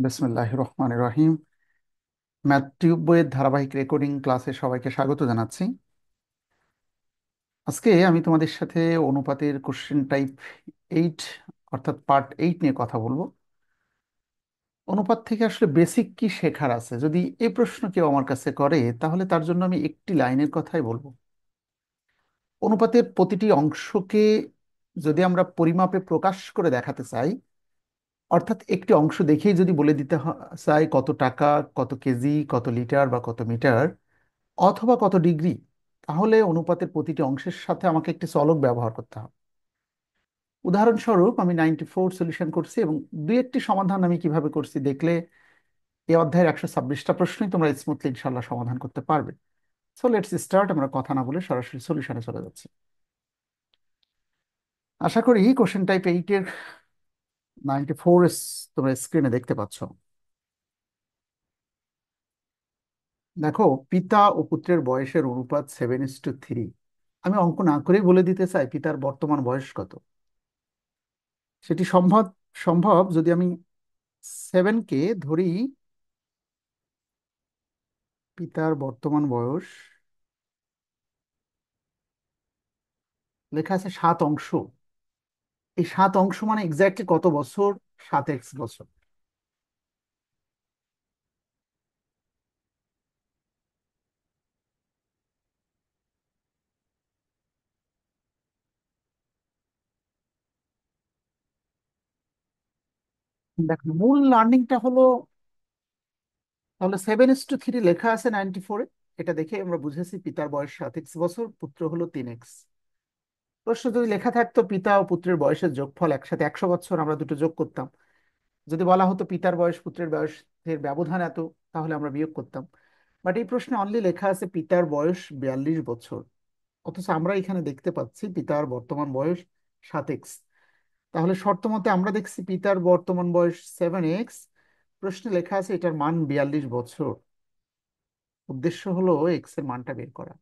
বিসমিল্লাহ রহমান রহিম। Math tube বইয়ের ধারাবাহিক রেকর্ডিং ক্লাসে সবাইকে স্বাগত জানাচ্ছি। আজকে আমি তোমাদের সাথে অনুপাতের কোশ্চেন টাইপ 8 অর্থাৎ পার্ট 8 নিয়ে কথা বলবো। অনুপাত থেকে আসলে বেসিক কি শেখার আছে, যদি এই প্রশ্ন কেউ আমার কাছে করে তাহলে তার জন্য আমি একটি লাইনের কথাই বলবো। অনুপাতের প্রতিটি অংশকে যদি আমরা পরিমাপে প্রকাশ করে দেখাতে চাই, অর্থাৎ একটি অংশ দেখেই যদি বলে দিতে চাই কত টাকা, কত কেজি, কত লিটার বা কত মিটার অথবা কত ডিগ্রি, তাহলে অনুপাতের প্রতিটি অংশের সাথে আমাকে একটি চলক ব্যবহার করতে হবে। উদাহরণস্বরূপ আমি 94 সলিউশন করছি এবং দুই একটি সমাধান আমি কিভাবে করছি দেখলে এই অধ্যায়ের 126টা প্রশ্নই তোমরা স্মুথলি ইনশাল্লাহ সমাধান করতে পারবে। So let's start. আমরা কথা না বলে সরাসরি সলিউশনে চলে যাচ্ছি। আশা করি কোশ্চেন টাইপ 8 এর 94 তোমরা স্ক্রিনে দেখতে পাচ্ছ। দেখো, পিতা ও পুত্রের বয়সের অনুপাত 7:3। আমি অঙ্ক না করেই বলে দিতে চাই পিতার বর্তমান বয়স কত। সেটি সম্ভব সম্ভব যদি আমি 7কে ধরি পিতার বর্তমান বয়স। লেখা আছে 7 অংশ। এই 7 অংশ মানে এক্স্যাক্টলি কত বছর? 7x বছর। দেখো, মূল লার্নিংটা হলো, তাহলে 7:3 লেখা আছে 94-এ। এটা দেখে আমরা বুঝেছি পিতার বয়স 7x বছর, পুত্র হলো 3x। প্রশ্ন যদি লেখা থাকতো পিতা ও পুত্রের বয়সের যোগফল একসাথে 100 বছর, আমরা দুটো যোগ করতাম। যদি বলা হতো পিতার বয়স পুত্রের বয়সের ব্যবধান এত, তাহলে আমরা বিয়োগ করতাম। বাট এই প্রশ্নে অনলি লেখা আছে পিতার বয়স 42 বছর, অথচ আমরা এখানে দেখতে পাচ্ছি পিতার বর্তমান বয়স 7x। তাহলে শর্ত মতে আমরা দেখছি পিতার বর্তমান বয়স 7x, প্রশ্নে লেখা আছে এটার মান 42 বছর। উদ্দেশ্য হলো এক্স এর মানটা বের করা।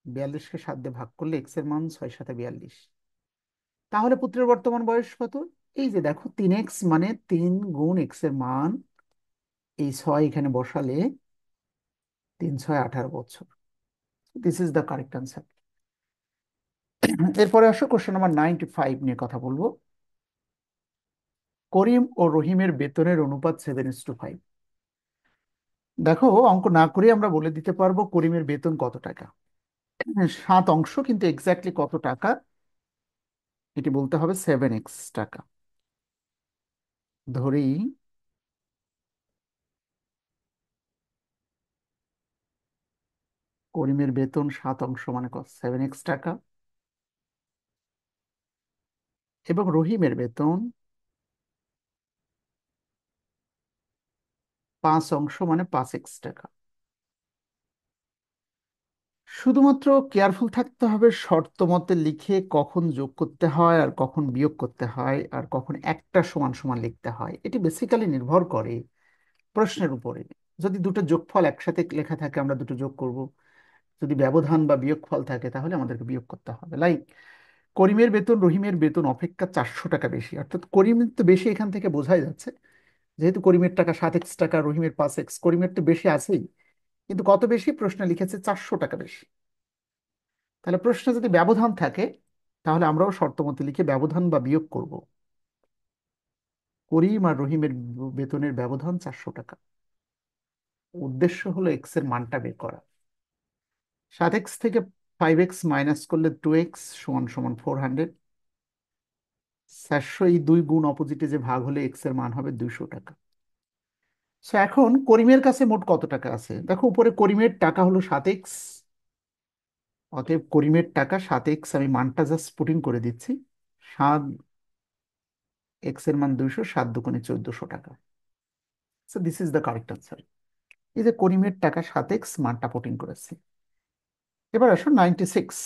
42কে 7 দিয়ে ভাগ করলে এক্স এর মান 6×7=42। তাহলে পুত্রের বর্তমান বয়স কত? এই যে দেখো, 3x মানে 3 গুণ এক্স এর মান, এই 6 এখানে বসালে 3×6=18 বছর। This is the correct answer. এরপরে আসো কোশ্চেন নাম্বার 95 নিয়ে কথা বলবো। করিম ও রহিমের বেতনের অনুপাত 7:5। দেখো, অঙ্ক না করে আমরা বলে দিতে পারবো করিমের বেতন কত টাকা। 7 অংশ, কিন্তু এক্স্যাক্টলি কত টাকা এটি বলতে হবে। 7x টাকা ধরেই করিমের বেতন 7 অংশ মানে কত, 7x টাকা। এবং রহিমের বেতন 5 অংশ মানে 5x টাকা। শুধুমাত্র কেয়ারফুল থাকতে হবে শর্ত মতে লিখে কখন যোগ করতে হয় আর কখন বিয়োগ করতে হয় আর কখন একটা সমান সমান লিখতে হয়। এটি বেসিক্যালি নির্ভর করে প্রশ্নের উপরে। যদি দুটো যোগফল একসাথে লেখা থাকে আমরা দুটো যোগ করব, যদি ব্যবধান বা বিয়োগফল থাকে তাহলে আমাদেরকে বিয়োগ করতে হবে। লাইক করিমের বেতন রহিমের বেতন অপেক্ষা 400 টাকা বেশি, অর্থাৎ করিমের তো বেশি, এখান থেকে বোঝাই যাচ্ছে যেহেতু করিমের টাকা 7x টাকা, রহিমের 5x, করিমের তো বেশি আছেই। কিন্তু কত বেশি? প্রশ্নে লিখেছে 400 টাকা বেশি। তাহলে প্রশ্নে যদি ব্যবধান থাকে তাহলে আমরাও শর্ত মতে লিখে ব্যবধান বা বিয়োগ করব। করিম আর রহিমের বেতনের ব্যবধান 400 টাকা। উদ্দেশ্য হলো এক্স এর মানটা বের করা। 7x থেকে 5x মাইনাস করলে 2x সমান সমান 400। 400 এই দুই গুণ অপোজিটে যে ভাগ হলে এক্স এর মান হবে 200 টাকা। সো এখন করিমের কাছে মোট কত টাকা আছে? দেখো, উপরে করিমের টাকা হলো 7x, অতএব করিমের টাকা 7x, আমি মানটা জাস্ট পুটিং করে দিচ্ছি। 7x এর মান 200, 7 × 2 = 1400 টাকা। So this is the correct answer. এই যে করিমের টাকা 7x, মানটা পুটিং করেছি। এবার আসো 96।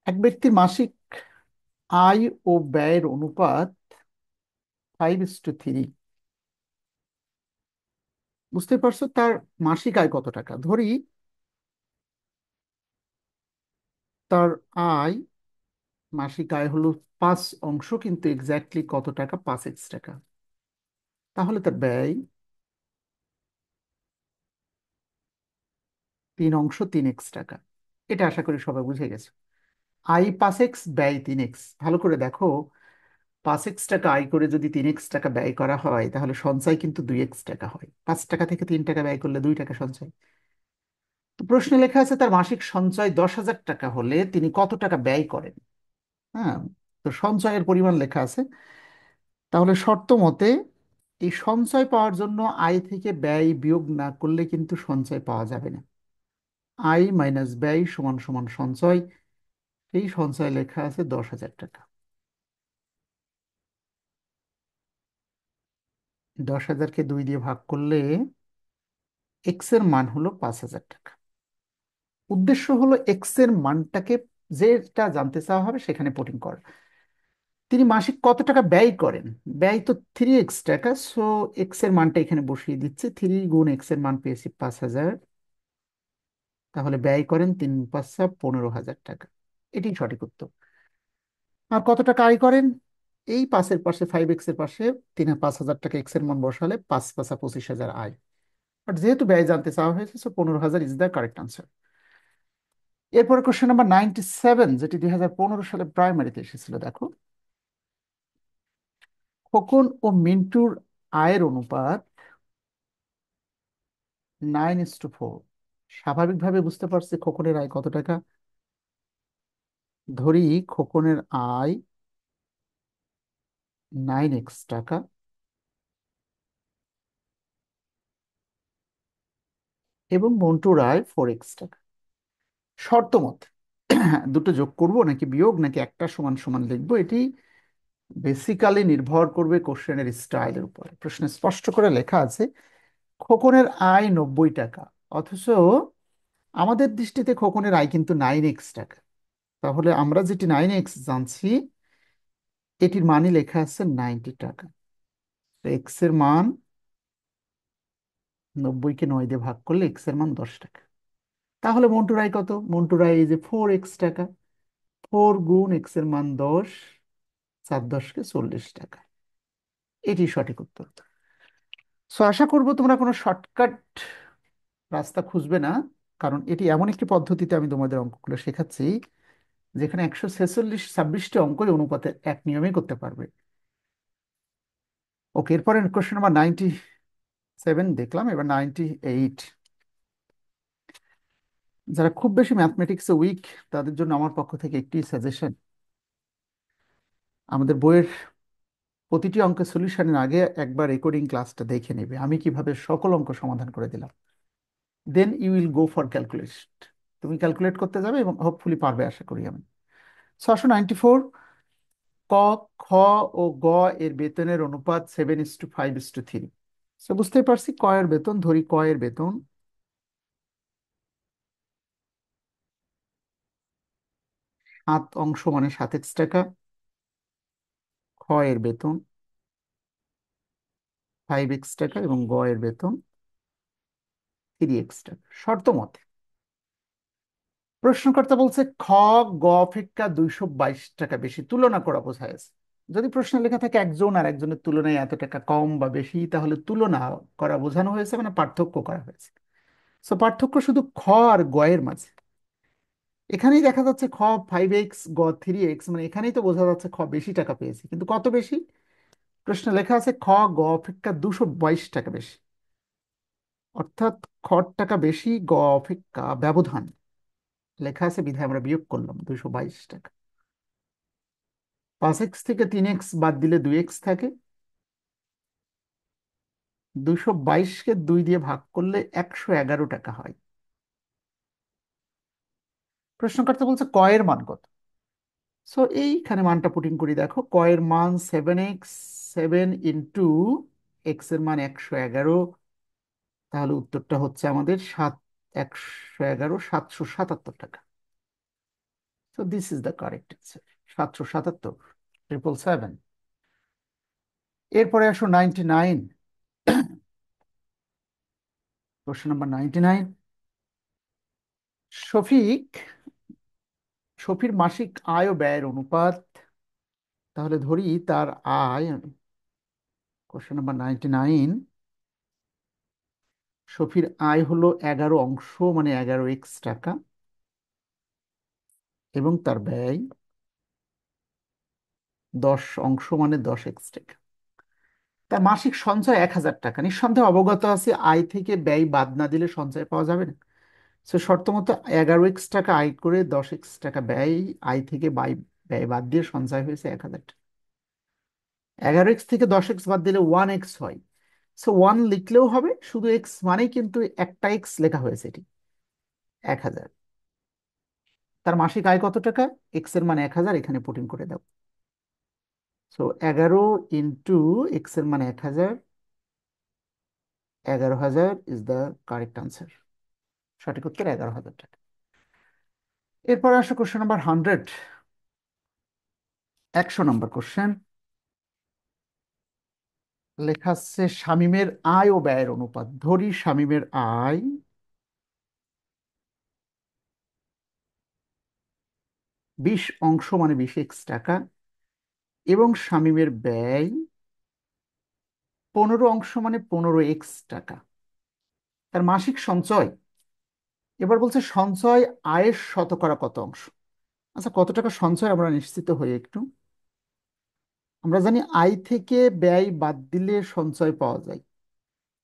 এক ব্যক্তির মাসিক আয় ও ব্যয়ের অনুপাত 5:3। বুঝতে পারছো তার মাসিক আয় কত টাকা? ধরি তার আয় মাসিক আয় হলো 5 অংশ, কিন্তু এক্স্যাক্টলি কত টাকা? 5x টাকা। তাহলে তার ব্যয় 3 অংশ, 3x টাকা। এটা আশা করি সবাই বুঝে গেছে। আয় 5x, ব্যয় 3x। ভালো করে দেখো, 5x টাকা আয় করে যদি 3x টাকা ব্যয় করা হয়, তাহলে সঞ্চয় কিন্তু 2x টাকা হয়। 5 টাকা থেকে 3 টাকা ব্যয় করলে 2 টাকা সঞ্চয়। তো প্রশ্নে লেখা আছে তার মাসিক সঞ্চয় 10,000 টাকা হলে তিনি কত টাকা ব্যয় করেন। হ্যাঁ, তো সঞ্চয়ের পরিমাণ লেখা আছে। তাহলে শর্ত মতে এই সঞ্চয় পাওয়ার জন্য আয় থেকে ব্যয় বিয়োগ না করলে কিন্তু সঞ্চয় পাওয়া যাবে না। আয় মাইনাস ব্যয় সমান সমান সঞ্চয়। এই সঞ্চয় লেখা আছে 10,000 টাকা। 10,000-কে 2 দিয়ে ভাগ করলে এক্স এর মান হলো 5,000 টাকা। উদ্দেশ্য হলো এক্স এর মানটাকে, যেটা জানতে চাওয়া হবে সেখানে পুটিং করা। তিনি মাসিক কত টাকা ব্যয় করেন? ব্যয় তো 3x টাকা, সো এক্স এর মানটা এখানে বসিয়ে দিচ্ছে। 3 গুণ এক্স এর মান পেয়েছি 5,000। তাহলে ব্যয় করেন 3×5 = 15,000 টাকা। এটি সঠিক উত্তর। আর কত টাকা আয় করেন? এই পাশের পাশে 5x এর পাশে 5,000 টাকা এক্স এর মান বসালে 5×5 = 25,000 আয়। বাট যেহেতু ব্যয় জানতে চাওয়া হয়েছে, so 15,000 is the correct answer. এরপরে কোশ্চেন নাম্বার 97, যেটি 2015 সালে প্রাইমারিতে এসেছিল। দেখো, খোকন ও মিন্টুর আয়ের অনুপাত 9:4। স্বাভাবিকভাবে বুঝতে পারছি খোকনের আয় কত টাকা। ধরি খোকনের আয় 9x টাকা এবং মন্টুর আয় 4x টাকা। শর্ত মতে দুটো যোগ করব নাকি বিয়োগ, নাকি একটা সমান সমান লিখবো, এটি বেসিক্যালি নির্ভর করবে কোশ্চেনের স্টাইলের উপর। প্রশ্নে স্পষ্ট করে লেখা আছে খোকনের আয় 90 টাকা, অথচ আমাদের দৃষ্টিতে খোকনের আয় কিন্তু 9x টাকা। তাহলে আমরা যেটি 9x জানছি, এটির মানই লেখা আছে 90 টাকা। এক্স এর মান 90-কে 9 দিয়ে ভাগ করলে এক্স এর মান 10 টাকা। তাহলে মন্টুর আয় কত? মন্টুর আয় এই যে 4x টাকা। 4 গুণ এক্স এর মান 10, 4×10 = 40 টাকা। এটি সঠিক উত্তর। সো আশা করবো তোমরা কোনো শর্টকাট রাস্তা খুঁজবে না, কারণ এটি এমন একটি পদ্ধতিতে আমি তোমাদের অঙ্কগুলো শেখাচ্ছি যেখানে 146-26টি অঙ্কই অনুপাতে এক নিয়মে করতে পারবে। ওকে, এরপরে কোশ্চেন নাম্বার 97 দেখলাম, এবার 98। যারা খুব বেশি ম্যাথমেটিক্সে উইক, তাদের জন্য আমার পক্ষ থেকে একটি সাজেশন। আমাদের বইয়ের প্রতিটি অঙ্কের সলিউশনের আগে একবার রেকর্ডিং ক্লাসটা দেখে নেবে, আমি কিভাবে সকল অঙ্ক সমাধান করে দিলাম। Then you will go for calculate. তুমি ক্যালকুলেট করতে যাবে এবং হোপফুলি পারবে, আশা করি আমি। 694, ক, খ ও গ এর বেতনের অনুপাত 7:5:3। তো বুঝতেই পারছি ক এর বেতন, ধরি ক এর বেতন 7 অংশ মানে 7x টাকা। খ এর বেতন 5x টাকা এবং গ এর বেতন 3x টাকা। শর্ত মতে প্রশ্নকর্তা বলছে খ গ অপেক্ষা 222 টাকা বেশি, তুলনা করা বোঝায়। যদি প্রশ্নে লেখা থাকে একজন আর একজনের তুলনায় এত টাকা কম বা বেশি, তাহলে তুলনা করা বোঝানো হয়েছে, মানে পার্থক্য করা হয়েছে। তো পার্থক্য শুধু খ আর গ এর মাঝে। এখানেই দেখা যাচ্ছে খ 5x, গ 3x, মানে এখানেই তো বোঝা যাচ্ছে খ বেশি টাকা পেয়েছে, কিন্তু কত বেশি? প্রশ্নে লেখা আছে খ গ অপেক্ষা 222 টাকা বেশি, অর্থাৎ খ টাকা বেশি, গ অপেক্ষা ব্যবধান লেখা আছে বিধায় আমরা বিয়োগ করলাম 222 টাকা। 5x থেকে 3x বাদ দিলে 2x থাকে। 222-কে 2 দিয়ে ভাগ করলে 111 টাকা হয়। প্রশ্নকর্তা বলছে ক এর মান কত। সো এইখানে মানটা পুটিং করি। দেখো ক এর মান 7x, 7 এক্স এর মান 111। তাহলে উত্তরটা হচ্ছে আমাদের 111, 777 টাকা। So this is the correct answer, 777, 777। এরপরে আসো 99, কোশ্চেন নাম্বার 99। শফিক সফির মাসিক আয় ও ব্যয়ের অনুপাত, তাহলে ধরি তার আয়, কোশ্চেন নাম্বার 99, সফির আয় হলো 11 অংশ মানে 11x টাকা, এবং তার ব্যয় 10 অংশ মানে 10x টাকা। তার মাসিক সঞ্চয় 1,000 টাকা। নিঃসন্দেহে অবগত আছি আয় থেকে ব্যয় বাদ না দিলে সঞ্চয় পাওয়া যাবে না। সো শর্ত মতো 11x টাকা আয় করে 10x টাকা ব্যয়, আয় থেকে ব্যয় বাদ দিয়ে সঞ্চয় হয়েছে 1,000 টাকা। 11x থেকে 10x বাদ দিলে 1x হয়। সো 1 লিখলেও হবে, শুধু এক্স মানেই কিন্তু একটা এক্স লেখা হয়েছে, এটি 1,000। তার মাসিক আয় কত টাকা? এক্স এর মান 1,000, এখানে পুটিং করে দাও। সো 11 এক্স এর মান 1,000, 11,000 ইজ দ্য কারেক্ট আনসার। সঠিক উত্তর 11,000 টাকা। এরপর আসো কোশ্চেন নাম্বার 100, 100 নম্বর কোশ্চেন। লেখা আছে শামীমের আয় ও ব্যয়ের অনুপাত। ধরি শামীমের আয় 20 অংশ মানে 20x টাকা, এবং শামীমের ব্যয় 15 অংশ মানে 15x টাকা। তার মাসিক সঞ্চয়, এবার বলছে সঞ্চয় আয়ের শতকরা কত অংশ। আচ্ছা, কত টাকা সঞ্চয় আমরা নিশ্চিত হই একটু। আমরা জানি আয় থেকে ব্যয় বাদ দিলে সঞ্চয় পাওয়া যায়,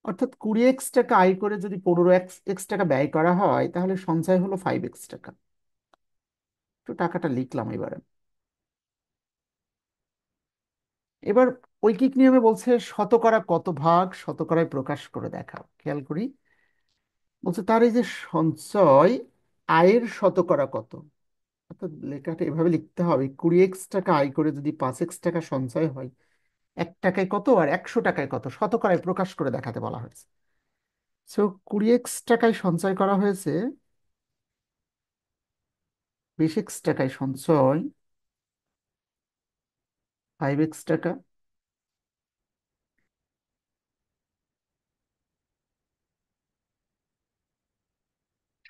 অর্থাৎ 20x টাকা আয় করে যদি 15x টাকা ব্যয় করা হয়, তাহলে সঞ্চয় হলো 5x টাকা। তো টাকাটা লিখলাম এবার। এবার ঐকিক নিয়মে বলছে শতকরা কত ভাগ শতকরায় প্রকাশ করে দেখাও। খেয়াল করি, বলছে তার এই যে সঞ্চয় আয়ের শতকরা কত, অর্থাৎ লেখাটা এভাবে লিখতে হবে, 20x টাকা আয় করে যদি 5x টাকা সঞ্চয় হয়, 1 টাকায় কত আর 100 টাকায় কত শতকরায় প্রকাশ করে দেখাতে বলা হয়েছে। সো 20x টাকায় সঞ্চয় করা হয়েছে, 20x টাকায় সঞ্চয় 5x টাকা,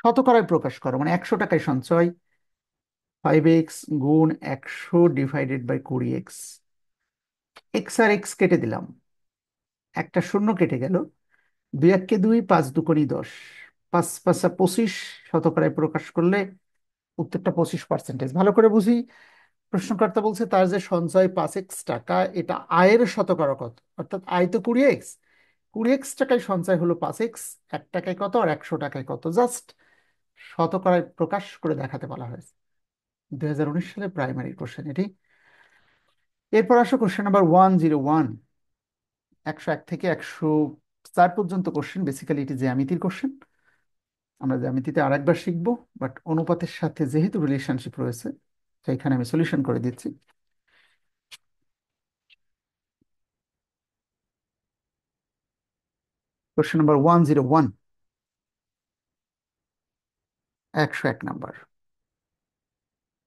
শতকরায় প্রকাশ করো মানে 100 টাকায় সঞ্চয় 5x গুণ 100 / 20x। এক্স আর এক্স কেটে দিলাম, একটা শূন্য কেটে গেল, 2 × 2 = 5, 2 × 10, 5 × 5 = 25, শতকরায় প্রকাশ করলে উত্তরটা 25%। ভালো করে বুঝি, প্রশ্নকর্তা বলছে তার যে সঞ্চয় 5x টাকা, এটা আয়ের শতকরা কত, অর্থাৎ আয় তো 20x, 20x টাকায় সঞ্চয় হলো 5x, 1 টাকায় কত আর 100 টাকায় কত, জাস্ট শতকরায় প্রকাশ করে দেখাতে বলা হয়েছে। 2019 সালে প্রাইমারি কোশ্চেন এটি। এরপর আসো কোশ্চেন নাম্বার 101, 101 থেকে 104 পর্যন্ত কোশ্চেন। বেসিক্যালি এটি জ্যামিতির কোশ্চেন। আমরা জ্যামিতিতে আরেকবার শিখবো, বাট অনুপাতের সাথে যেহেতু রিলেশনশিপ রয়েছে, তো এখানে আমি সলিউশন করে দিচ্ছি। Question number 101, 101 number.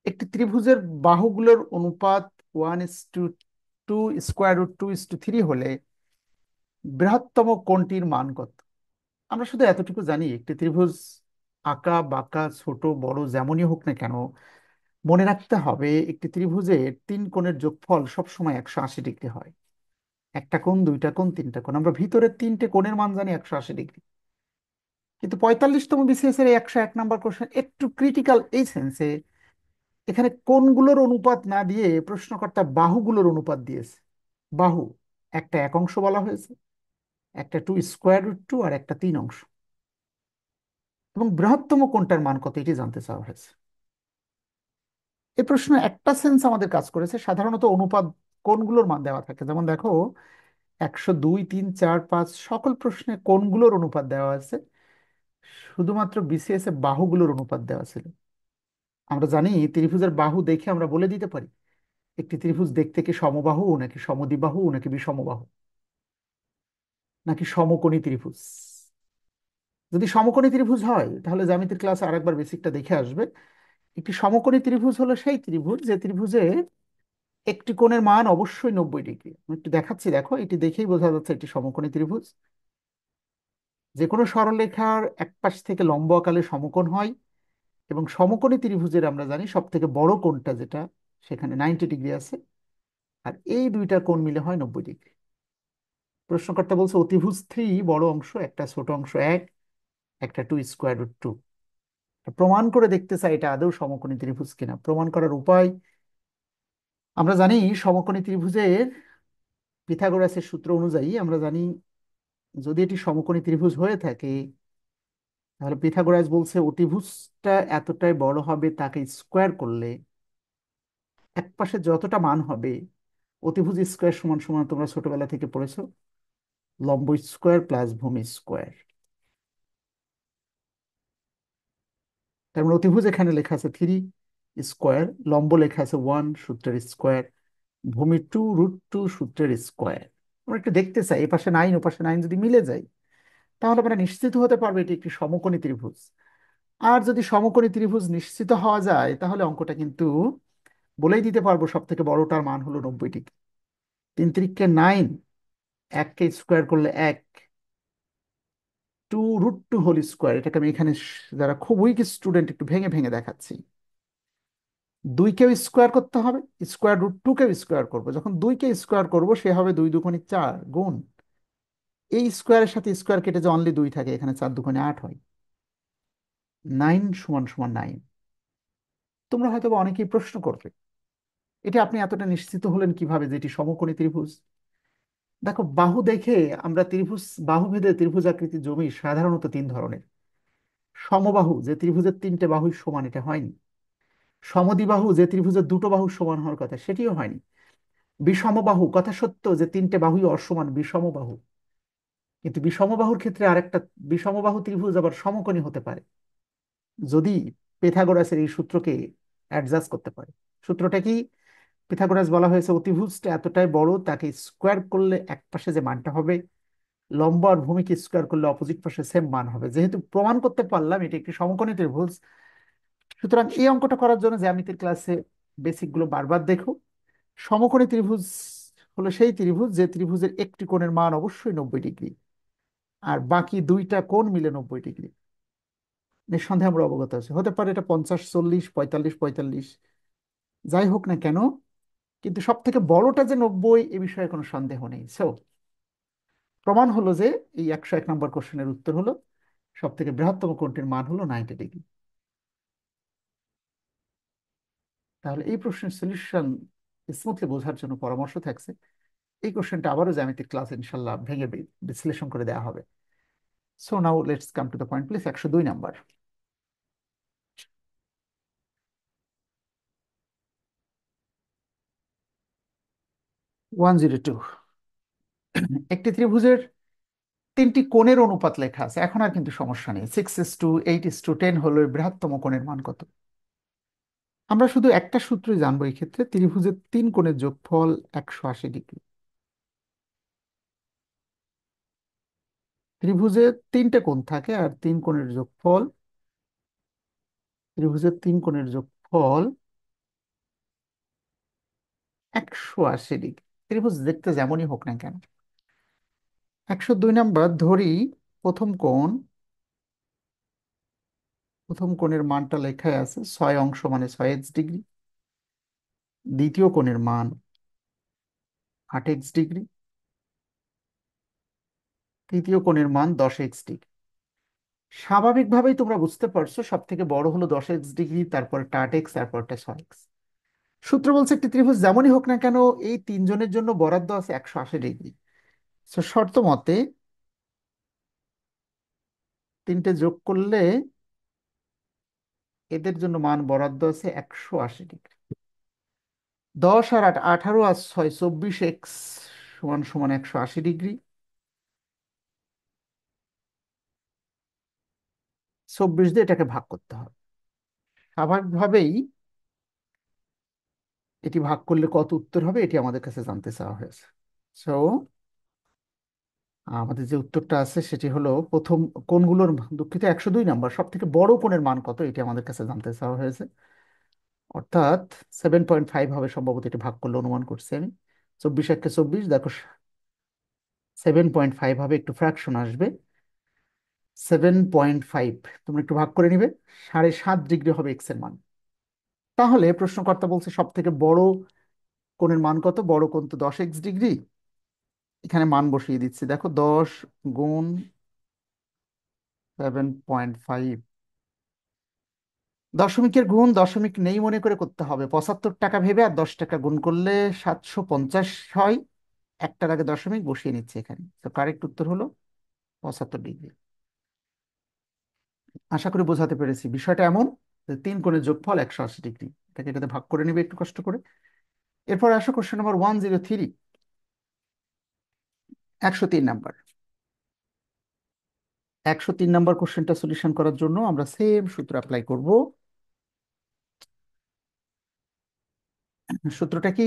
একটি ত্রিভুজের বাহুগুলোর অনুপাত 1:2, √2:3 হলে বৃহত্তম কোণটির মান কত? আমরা শুধু এতটুকু জানি, একটি ত্রিভুজ আঁকা বাঁকা ছোট বড় যেমনই হোক না কেন, মনে রাখতে হবে একটি ত্রিভুজের 3 কোণের যোগফল সবসময় 180 ডিগ্রি হয়। একটা কোণ, দুইটা কোণ, তিনটা কোণ, আমরা ভিতরের 3টে কোণের মান জানি 180 ডিগ্রি। কিন্তু 45তম বিসিএস এর এই 101 নাম্বার কোশ্চেন একটু ক্রিটিক্যাল এই সেন্সে, এখানে কোণগুলোর অনুপাত না দিয়ে প্রশ্নকর্তা বাহুগুলোর অনুপাত দিয়েছে। বাহু, একটা 1 অংশ বলা হয়েছে, একটা 2 √2 আর একটা 3 অংশ, এবং বৃহত্তম কোণটার মান কত এটি জানতে চাওয়া হয়েছে। এই প্রশ্ন একটা সেন্স আমাদের কাজ করেছে। সাধারণত অনুপাত কোণগুলোর মান দেওয়া থাকে, যেমন দেখো 102, 3, 4, 5 সকল প্রশ্নে কোণগুলোর অনুপাত দেওয়া আছে, শুধুমাত্র বিসিএস এ বাহুগুলোর অনুপাত দেওয়া ছিল। আমরা জানি ত্রিভুজের বাহু দেখে আমরা বলে দিতে পারি একটি ত্রিভুজ দেখতে কি সমবাহু নাকি সমদ্বিবাহু নাকি বিষমবাহু নাকি সমকোণী ত্রিভুজ। যদি সমকোণী ত্রিভুজ হয়, তাহলে জ্যামিতির ক্লাসে আরেকবার বেসিকটা দেখে আসবে। একটি সমকোণী ত্রিভুজ হলো সেই ত্রিভুজ যে ত্রিভুজে একটি কোণের মান অবশ্যই 90 ডিগ্রি। আমি একটু দেখাচ্ছি, দেখো, এটি দেখেই বোঝা যাচ্ছে একটি সমকোণী ত্রিভুজ। যে কোনো সরলরেখার এক পাশ থেকে লম্ব আকারে সমকোণ হয়, এবং সমকোণী ত্রিভুজের আমরা জানি সব থেকে বড় কোণটা যেটা, সেখানে 90 ডিগ্রি আছে, আর এই দুইটা কোণ মিলে হয় 90 ডিগ্রি। প্রশ্নকর্তা বলছে অতিভুজ থ্রি বড় অংশ, একটা ছোট অংশ এক, একটা টু স্কোয়ার রুট টু। প্রমাণ করে দেখতে চাই এটা আদৌ সমকোণী ত্রিভুজ কিনা। প্রমাণ করার উপায়, আমরা জানি সমকোণী ত্রিভুজের পিথাগোরাসের সূত্র অনুযায়ী আমরা জানি যদি এটি সমকোণী ত্রিভুজ হয়ে থাকে, তাহলে পিথাগোরাস বলছে অতিভুজটা এতটাই বড় হবে তাকে স্কোয়ার করলে এক পাশে যতটা মান হবে, অতিভুজ স্কোয়ার সমান সমান তোমরা ছোটবেলা থেকে পড়েছো লম্ব স্কোয়ার প্লাস ভূমি স্কোয়ার। তার মানে অতিভুজ এখানে লেখা আছে থ্রি স্কোয়ার, লম্ব লেখা আছে ওয়ান সূত্রের স্কোয়ার, ভূমি টু রুট টু সূত্রের স্কোয়ার। আমরা একটু দেখতে চাই এ পাশে নাইন ও পাশে নাইন যদি মিলে যায়, তাহলে আমরা নিশ্চিত হতে পারবো এটি একটি সমকোণী ত্রিভুজ। আর যদি সমকোণী ত্রিভুজ নিশ্চিত হওয়া যায়, তাহলে অঙ্কটা কিন্তু বলেই দিতে পারবো সব থেকে বড়টার মান হলো 90 ডিগ্রি। তিন তিরিকে নাইন, এককে স্কোয়ার করলে এক, two root two whole square, এটাকে আমি এখানে যারা খুব উইক স্টুডেন্ট একটু ভেঙে ভেঙে দেখাচ্ছি। দুইকেও স্কোয়ার করতে হবে, স্কোয়ার রুট টু কেও স্কোয়ার করবো, যখন দুইকে স্কোয়ার করবো সে হবে দুই দুগুণে চার গুণ, এই স্কোয়ারের সাথে স্কোয়ার কেটে যে অনলি দুই থাকে, এখানে চার দুগুণে আট হয়, নাইন সমান সমান নাইন। তোমরা হয়তো বা অনেকেই প্রশ্ন করবে এটা আপনি এতটা নিশ্চিত হলেন কিভাবে যে এটি সমকোণী ত্রিভুজ। দেখো বাহু দেখে আমরা ত্রিভুজ, বাহুভেদে ত্রিভুজাকৃতির জমি সাধারণত তিন ধরনের। সমবাহু, যে ত্রিভুজের তিনটে বাহুই সমান, এটা হয়নি। সমদ্বিবাহু, যে ত্রিভুজের দুটো বাহু সমান হওয়ার কথা, সেটিও হয়নি। বিষমবাহু, কথা সত্য যে তিনটে বাহুই অসমান, বিষমবাহু। কিন্তু বিষমবাহুর ক্ষেত্রে আরেকটা, বিষমবাহু ত্রিভুজ আবার সমকোণী হতে পারে যদি পিথাগোরাসের এই সূত্রকে অ্যাডজাস্ট করতে পারে। সূত্রটা কি? পিথাগোরাস বলা হয়েছে অতিভুজটা এতটাই বড় তাকে স্কোয়ার করলে এক পাশে যে মানটা হবে, লম্ব আর ভূমিকে স্কোয়ার করলে অপোজিট পাশে সেম মান হবে। যেহেতু প্রমাণ করতে পারলাম এটি একটি সমকোণী ত্রিভুজ, সুতরাং এই অঙ্কটা করার জন্য জ্যামিতির ক্লাসে বেসিক গুলো বারবার দেখো। সমকোণী ত্রিভুজ হলো সেই ত্রিভুজ যে ত্রিভুজের একটি কোণের মান অবশ্যই 90 ডিগ্রি, আর বাকি দুইটা কোণ মিলে 90 ডিগ্রি। নিঃসন্দেহে আমরা অবগত আছি, হতে পারে এটা 50 40 45 45, যাই হোক না কেন, কিন্তু সব থেকে বড়টা যে 90 এ বিষয়ে কোনো সন্দেহ নেই। সো প্রমাণ হলো যে এই 101 নম্বর কোশ্চেনের উত্তর হলো সব থেকে বৃহত্তম কোণটির মান হলো 90 ডিগ্রি। তাহলে এই প্রশ্নের সলিউশন স্মুথলি বোঝার জন্য পরামর্শ থাকছে এই কোশ্চেনটা আবারও জ্যামিতিক ক্লাস ইনশাল্লাহ ভেঙে বিশ্লেষণ করে দেওয়া হবে। So now let's come to the point please. 102 number, 102। একটি ত্রিভুজের তিনটি কোণের অনুপাত লেখা আছে, এখন আর কিন্তু সমস্যা নেই। 6:8:10 হলো এর বৃহত্তম কোণের মান কত। আমরা শুধু একটা সূত্রই জানবো এই ক্ষেত্রে, ত্রিভুজের তিন কোণের যোগফল 180 ডিগ্রি। ত্রিভুজে তিনটে কোণ থাকে আর তিন কোণের যোগফল, ত্রিভুজের তিন কোণের যোগফল 180 ডিগ্রি। ত্রিভুজ দেখতে যেমনই হোক না কেন। 102 নম্বর ধরি প্রথম কোণ, প্রথম কোণের মানটা লেখায় আছে 6 অংশ মানে 6x ডিগ্রি, দ্বিতীয় কোণের মান 8x ডিগ্রি, তৃতীয় কোণের মান 10x ডিগ্রি। স্বাভাবিকভাবেই তোমরা বুঝতে পারছো সব থেকে বড় হলো 10x ডিগ্রি, তারপর 8x, তারপরটা 6x। সূত্র বলছে একটি ত্রিভুজ যেমনই হোক না কেন এই তিনজনের জন্য বরাদ্দ আছে 180 ডিগ্রি। তো শর্ত মতে তিনটে যোগ করলে এদের জন্য মান বরাদ্দ আছে 180 ডিগ্রি। 10 আর 8, 18 আর 6, 24x সমান সমান 180 ডিগ্রি। 24 দিয়ে এটাকে ভাগ করতে হবে। স্বাভাবিকভাবেই এটি ভাগ করলে কত উত্তর হবে এটি আমাদের কাছে জানতে চাওয়া হয়েছে। সো আমাদের যে উত্তরটা আছে সেটি হলো প্রথম কোণগুলোর, দুঃখিত 102 নম্বর, সব থেকে বড় কোণের মান কত এটি আমাদের কাছে জানতে চাওয়া হয়েছে। অর্থাৎ 7.5 হবে সম্ভবত, এটি ভাগ করলে অনুমান করছি আমি। 24 1 × 24 দেখো 7.5 হবে, একটু ফ্র্যাকশন আসবে। 7.5, তোমরা একটু ভাগ করে নিবে। 7.5 ডিগ্রি হবে এক্স এর মান। তাহলে প্রশ্নকর্তা বলছে সব থেকে বড় কোণের মান কত? বড় কোণ তো 10 x ডিগ্রি। এখানে মান বসিয়ে দিচ্ছি, দেখো 10 × 7.5। দশমিকের গুণ দশমিক নেই মনে করে করতে হবে, 75 টাকা ভেবে, আর 10 টাকা গুণ করলে 750 হয়। একটার আগে দশমিক বসিয়ে নিচ্ছে এখানে, তো কারেক্ট উত্তর হলো 75 ডিগ্রি। আশা করি বোঝাতে পেরেছি। বিষয়টা এমন যে তিন কোণের যোগফল 180 ডিগ্রি। এটাকে এটাতে ভাগ করে নিবে একটু কষ্ট করে। এরপর আসো কোশ্চেন নাম্বার 103, 103 নাম্বার। 103 নাম্বার কোশ্চেনটা সলিউশন করার জন্য আমরা সেম সূত্র অ্যাপ্লাই করব। সূত্রটা কি?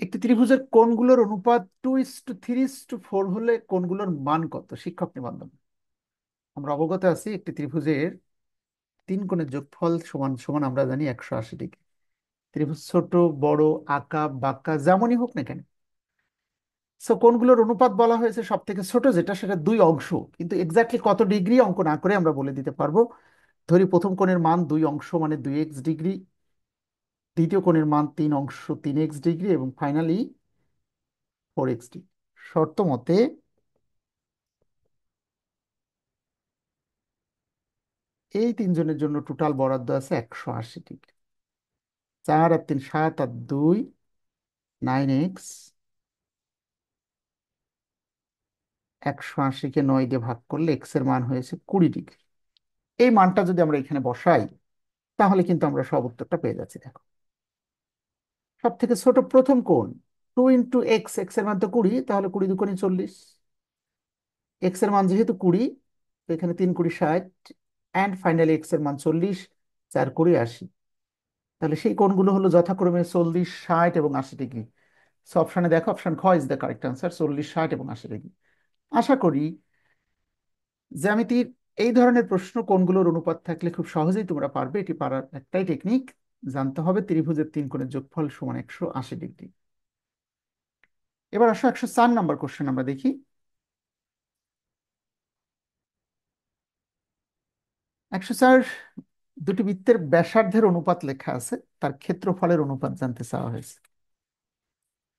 একটি ত্রিভুজের কোণগুলোর অনুপাত 2:3:4 হলে কোণগুলোর মান কত? শিক্ষক নিবন্ধন। আমরা অবগত আছি একটি ত্রিভুজের তিন কোণের যোগফল সমান সমান আমরা জানি 180 ডিগ্রি। ত্রিভুজ ছোট, বড়, আঁকা বাঁকা যেমনই হোক না কেন, সো কোণগুলোর অনুপাত বলা হয়েছে সব থেকে ছোট যেটা, সেটা দুই অংশ। কিন্তু এক্স্যাক্টলি কত ডিগ্রি অঙ্ক না করে আমরা বলে দিতে পারবো। ধরি প্রথম কোণের মান দুই অংশ মানে 2x ডিগ্রি, দ্বিতীয় কোণের মান তিন অংশ 3x ডিগ্রি, এবং ফাইনালি 4x ডিগ্রি। শর্ত মতে এই তিনজনের জন্য টোটাল বরাদ্দ আছে 180 ডিগ্রি। 4 আর 3 7 আর 2 9x। 180-কে 9 দিয়ে ভাগ করলে এক্স এর মান হয়েছে 20 ডিগ্রি। এই মানটা যদি আমরা এখানে বসাই, তাহলে কিন্তু আমরা সব উত্তরটা পেয়ে যাচ্ছি। দেখো, সব থেকে ছোট প্রথম কোণ 2 × x, এক্স এর মান তো 20, তাহলে 20 × 2 = 40। এক্স এর মান যেহেতু 20, তো এখানে 3 × 20 = 60, অ্যান্ড ফাইনালি এক্স এর মান 40, 4 × 20 = 80। তাহলে সেই কোণগুলো হলো যথাক্রমে 40, 60 এবং 80 ডিগ্রি। সো অপশানে দেখো, অপশন খ ইজ দ্য কারেক্ট অ্যান্সার, 40, 60 এবং 80 ডিগ্রি। আশা করি জ্যামিতির এই ধরনের প্রশ্ন কোণগুলোর অনুপাত থাকলে খুব সহজেই তোমরা পারবে। এটি পারার একটাই টেকনিক, জানতে হবে ত্রিভুজের তিন কোণের যোগফল সমান 180 ডিগ্রি। এবার আসো 104 নাম্বার কোশ্চেন আমরা দেখি। 104, দুটি বৃত্তের ব্যাসার্ধের অনুপাত লেখা আছে, তার ক্ষেত্রফলের অনুপাত জানতে চাওয়া হয়েছে।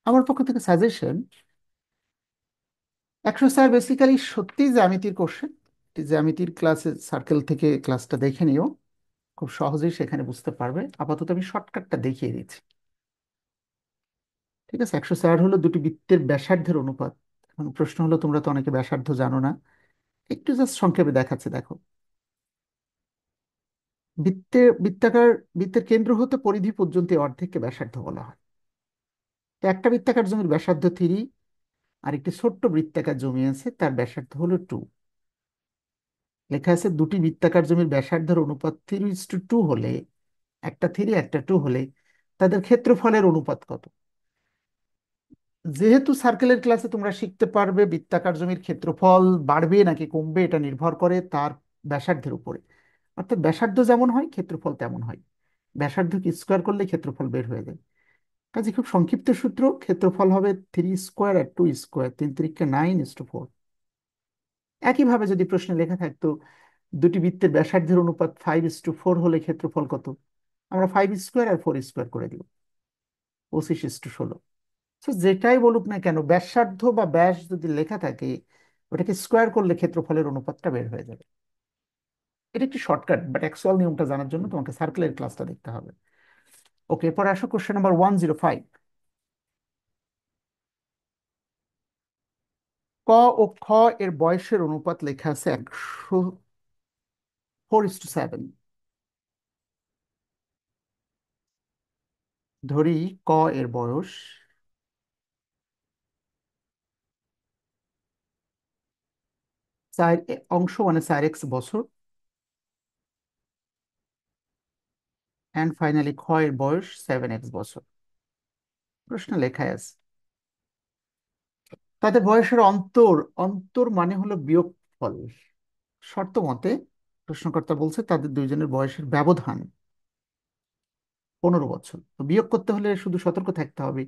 আমার পক্ষ থেকে সাজেশন, 104 বেসিক্যালি সত্যি জ্যামিতির কোশ্চেন। জ্যামিতির ক্লাসে সার্কেল থেকে ক্লাসটা দেখে নিও, খুব সহজেই সেখানে বুঝতে পারবে। আপাতত আমি শর্টকাটটা দেখিয়ে দিচ্ছি। ঠিক আছে, 104 হলো দুটি বৃত্তের ব্যাসার্ধের অনুপাত। এখন প্রশ্ন হলো, তোমরা তো অনেকে ব্যাসার্ধ জানো না, একটু জাস্ট সংক্ষেপে দেখাচ্ছে। দেখো, বৃত্তাকার বৃত্তের কেন্দ্র হতে পরিধি পর্যন্ত এই অর্ধেককে ব্যাসার্ধ বলা হয়। তো একটা বৃত্তাকার জমির ব্যাসার্ধ 3, আর একটি ছোট্ট বৃত্তাকার জমি আছে, তার ব্যাসার্ধ হলো 2। লেখা আছে দুটি বৃত্তাকার জমির ব্যাসার্ধের অনুপাত 3:2 হলে, একটা 3 একটা 2 হলে তাদের ক্ষেত্রফলের অনুপাত কত? যেহেতু সার্কেলের ক্লাসে তোমরা শিখতে পারবে বৃত্তাকার জমির ক্ষেত্রফল বাড়বে নাকি কমবে এটা নির্ভর করে তার ব্যাসার্ধের উপরে। অর্থাৎ ব্যাসার্ধ যেমন হয় ক্ষেত্রফল তেমন হয়। ব্যাসার্ধকে স্কোয়ার করলে ক্ষেত্রফল বের হয়ে যায়। কাজে খুব সংক্ষিপ্ত সূত্র, ক্ষেত্রফল হবে 3² আর 2², 3×3 = 9:4। একইভাবে যদি প্রশ্নে লেখা থাকতো দুটি বৃত্তের ব্যাসার্ধের অনুপাত 5:4 হলে ক্ষেত্রফল কত, আমরা 5² আর 4² করে দিব, 25:16। তো যেটাই বলুক না কেন, ব্যাসার্ধ বা ব্যাস যদি লেখা থাকে, ওটাকে স্কোয়ার করলে ক্ষেত্রফলের অনুপাতটা বের হয়ে যাবে। এটা একটি শর্টকাট, বাট অ্যাকচুয়াল নিয়মটা জানার জন্য তোমাকে সার্কেলের ক্লাসটা দেখতে হবে। ওকে, এরপর আসো কোশ্চেন নাম্বার 105। ক ও খ এর বয়সের অনুপাত লেখা আছে 4:7। ধরি ক এর বয়স 4 অংশ মানে 4x বছর, অ্যান্ড ফাইনালি খ এর বয়স 7x বছর। প্রশ্ন লেখায় আছে তাদের বয়সের অন্তর, অন্তর মানে হলো বিয়োগফল। শর্ত মতে প্রশ্নকর্তা বলছে তাদের দুইজনের বয়সের ব্যবধান 15 বছর। তো বিয়োগ করতে হলে শুধু সতর্ক থাকতে হবে,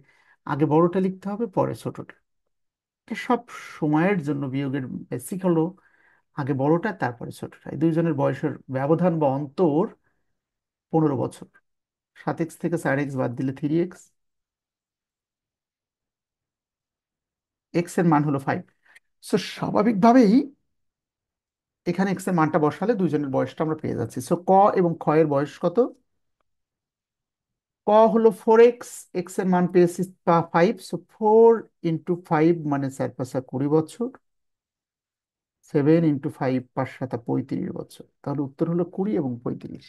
আগে বড়টা লিখতে হবে পরে ছোটটা। এটা সব সময়ের জন্য বিয়োগের বেসিক হলো আগে বড়টা তারপরে ছোটটা, এই দুইজনের বয়সের ব্যবধান বা অন্তর 15 বছর। 7x থেকে 4x বাদ দিলে 3x, এক্স এর মান হলো 5। সো স্বাভাবিকভাবেই এখানে এক্স এর মানটা বসালে দুইজনের বয়সটা আমরা পেয়ে যাচ্ছি। সো ক এবং খ এর বয়স কত? ক হলো 4x, এক্স এর মান পেয়েছি 5, সো 4 × 5 মানে 4 × 5 = 20 বছর। 7 × 5 5 × 7 = 35 বছর। তাহলে উত্তর হলো 20 এবং 35।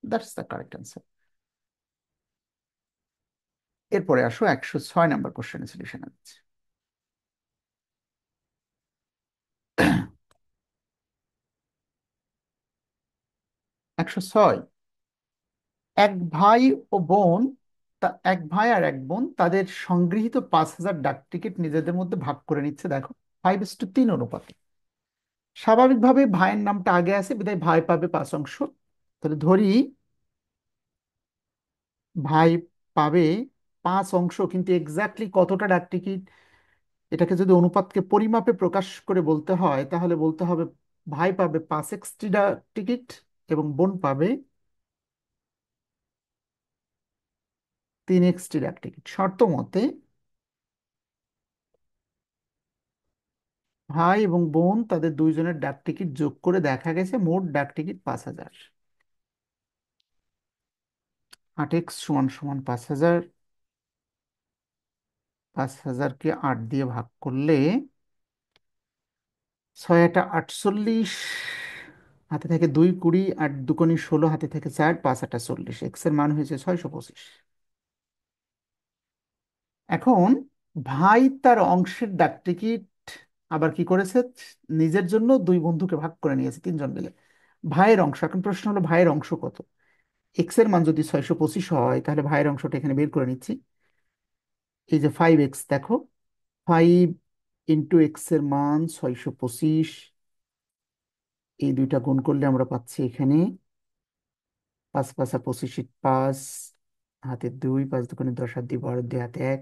That's the correct answer. এরপরে আসো 106 নম্বর কোশ্চেনের সলিউশন আছে। 106, এক ভাই ও বোন, এক ভাই আর এক বোন তাদের সংগৃহীত 5,000 ডাক টিকিট নিজেদের মধ্যে ভাগ করে নিচ্ছে, দেখো 5:3 অনুপাতে। স্বাভাবিকভাবে ভাইয়ের নামটা আগে আছে, বিধায় ভাই পাবে 5 অংশ। তাহলে ধরি ভাই পাবে 5 অংশ, কিন্তু এক্স্যাক্টলি কতটা ডাক টিকিট, এটাকে যদি অনুপাতকে পরিমাপে প্রকাশ করে বলতে হয় তাহলে বলতে হবে ভাই পাবে 5x ডাক টিকিট এবং বোন পাবে 3x ডাক টিকিট। শর্ত মতে ভাই এবং বোন তাদের দুইজনের ডাক টিকিট যোগ করে দেখা গেছে মোট ডাক টিকিট 5,000। 8x সমান সমান 5,000। 5,000-কে 8 দিয়ে ভাগ করলে 6×8 = 48, হাতে থেকে 2 20, 8×2 = 16, হাতে থেকে 4, 5×8 = 40, এক্স এর মান হয়েছে 625। এখন ভাই তার অংশের ডাক টিকিট আবার কি করেছে, নিজের জন্য দুই বন্ধুকে ভাগ করে নিয়েছে, তিনজন মিলে। ভাইয়ের অংশ, এখন প্রশ্ন হলো ভাইয়ের অংশ কত? এক্স এর মান যদি 625 হয় তাহলে ভাইয়ের অংশটা এখানে বের করে নিচ্ছি। এই যে 5x, দেখো 5 × x এর মান 625, এই দুইটা গুণ করলে আমরা পাচ্ছি এখানে 5×5 = 25, হাতে 2, 5×2 = 10, হাত দিয়ে 12, 2 হাতে 1,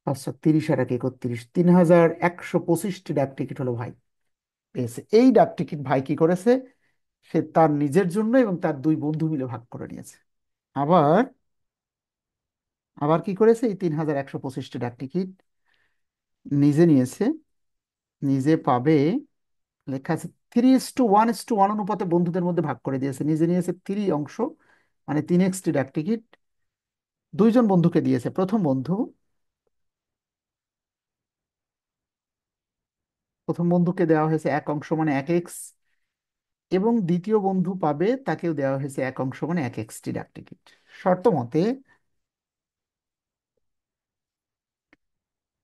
5×30 আর 1 = 31, 3,125টি ডাক টিকিট হলো ভাই পেয়েছে। এই ডাক টিকিট ভাই কি করেছে, সে তার নিজের জন্য এবং তার দুই বন্ধু মিলে ভাগ করে নিয়েছে। আবার আবার কি করেছে, এই 3,125টি ডাক টিকিট নিজে নিয়েছে, নিজে পাবে, লেখা আছে 3:1:1 অনুপাতে বন্ধুদের মধ্যে ভাগ করে দিয়েছে। নিজে নিয়েছে 3 অংশ, মানে 3x ডাক টিকিট। দুইজন বন্ধুকে দিয়েছে, প্রথম বন্ধুকে দেওয়া হয়েছে 1 অংশ মানে 1x, এবং দ্বিতীয় বন্ধু পাবে, তাকেও দেওয়া হয়েছে 1 অংশ মানে 1x ডাক টিকিট। শর্ত মতে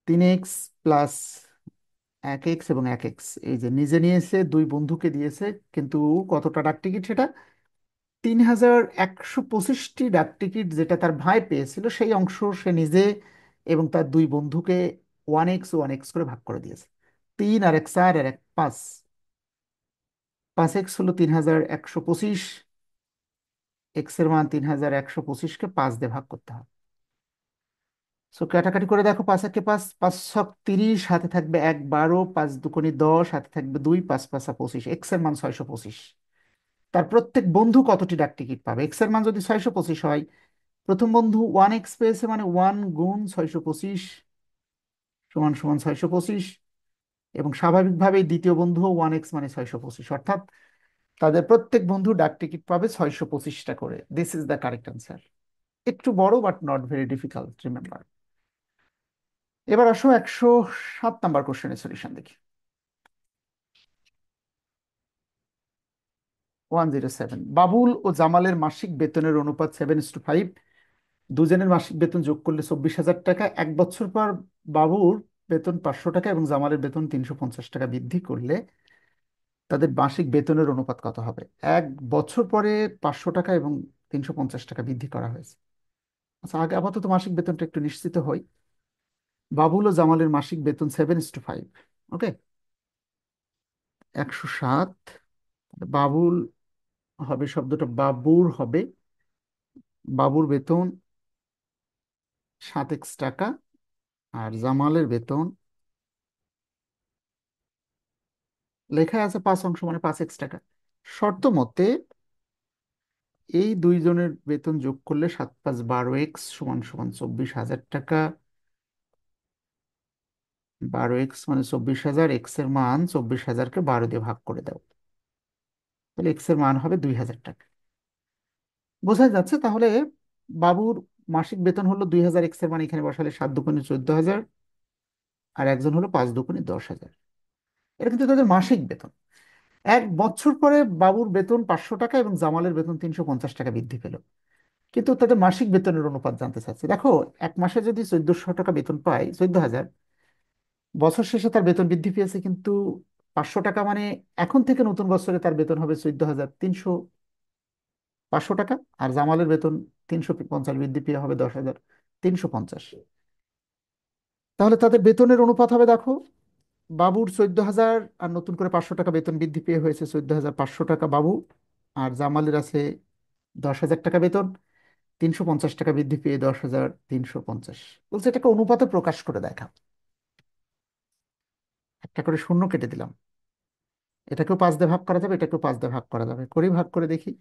3x প্লাস 1x এবং 1x, এই যে নিজে নিয়েছে, দুই বন্ধুকে দিয়েছে, কিন্তু কতটা ডাক টিকিট সেটা, 3,125টি ডাক টিকিট যেটা তার ভাই পেয়েছিল সেই অংশ সে নিজে এবং তার দুই বন্ধুকে 1x করে ভাগ করে দিয়েছে। 3 আর 1 4 আর 1 5, 5x হলো 3,125, এক্স এর মান 3,125কে 5 দিয়ে ভাগ করতে হবে। সো কাটাকাটি করে দেখো, 5 একে 5, 5×30, হাতে থাকবে 1 12, 5×2 = 10, হাতে থাকবে 2, 5×5 = 25, এক্স এর মান 625। তার প্রত্যেক বন্ধু কতটি ডাক টিকিট পাবে? এক্স এর মান যদি 625 হয়, প্রথম বন্ধু 1x পেয়েছে মানে 1 × 625 সমান সমান 625, এবং স্বাভাবিকভাবেই দ্বিতীয় বন্ধুও 1x মানে 625, অর্থাৎ তাদের প্রত্যেক বন্ধু ডাক টিকিট পাবে 625টা করে। This is the correct answer. একটু বড় but not very difficult, remember. এবার আসো 107 নাম্বার কোশ্চেনের সলিউশন দেখি। 107, বাবুল ও জামালের মাসিক বেতনের অনুপাত 7:5। দুজনের মাসিক বেতন যোগ করলে 24,000 টাকা। 1 বছর পর বাবুর বেতন 500 টাকা এবং জামালের বেতন 350 টাকা বৃদ্ধি করলে তাদের মাসিক বেতনের অনুপাত কত হবে? 1 বছর পরে 500 টাকা এবং 350 টাকা বৃদ্ধি করা হয়েছে। আচ্ছা, আগে আপাতত মাসিক বেতনটা একটু নিশ্চিত হই। বাবুল ও জামালের মাসিক বেতন 7:5, ওকে। 107, বাবুল হবে, শব্দটা বাবুর হবে, বাবুর বেতন 7x টাকা, আর জামালের বেতন লেখা আছে 5 অংশ মানে 5x টাকা। শর্ত মতে এই দুইজনের বেতন যোগ করলে 7 × 5 = 12x সমান সমান 24,000 টাকা। 12x মানে 24,000, এক্স এর মান 24,000-কে 12 দিয়ে ভাগ করে দাও, তাহলে এক্স এর মান হবে 2,000 টাকা। বোঝা যাচ্ছে তাহলে বাবুর মাসিক বেতন হলো 2,000, এক্স এর মান এখানে বসালে 7 × 2 = 14,000, আর একজন হলো 5 × 2 = 10,000। এটা কিন্তু তাদের মাসিক বেতন। 1 বছর পরে বাবুর বেতন 500 টাকা এবং জামালের বেতন 350 টাকা বৃদ্ধি পেল, কিন্তু তাদের মাসিক বেতনের অনুপাত জানতে চাচ্ছে। দেখো, এক মাসে যদি 1,400 টাকা বেতন পায়, 14,000, বছর শেষে তার বেতন বৃদ্ধি পেয়েছে কিন্তু 500 টাকা, মানে এখন থেকে নতুন বছরে তার বেতন হবে 14,300 500 টাকা, আর জামালের বেতন 350 বৃদ্ধি পেয়ে হবে 10,350। তাহলে তাদের বেতনের অনুপাত হবে, দেখো, বাবুর 14,000 আর নতুন করে 500 টাকা বেতন বৃদ্ধি পেয়ে হয়েছে 14,500 টাকা বাবু, আর জামালের আছে 10,000 টাকা বেতন, 350 টাকা বৃদ্ধি পেয়ে 10,350। বলছে এটাকে অনুপাতে প্রকাশ করে দেখা। একটা করে শূন্য কেটে দিলাম, এটাকেও 5 দিয়ে ভাগ করা যাবে, এটাকেও 5 দিয়ে ভাগ করা যাবে, করেই ভাগ করে দেখি।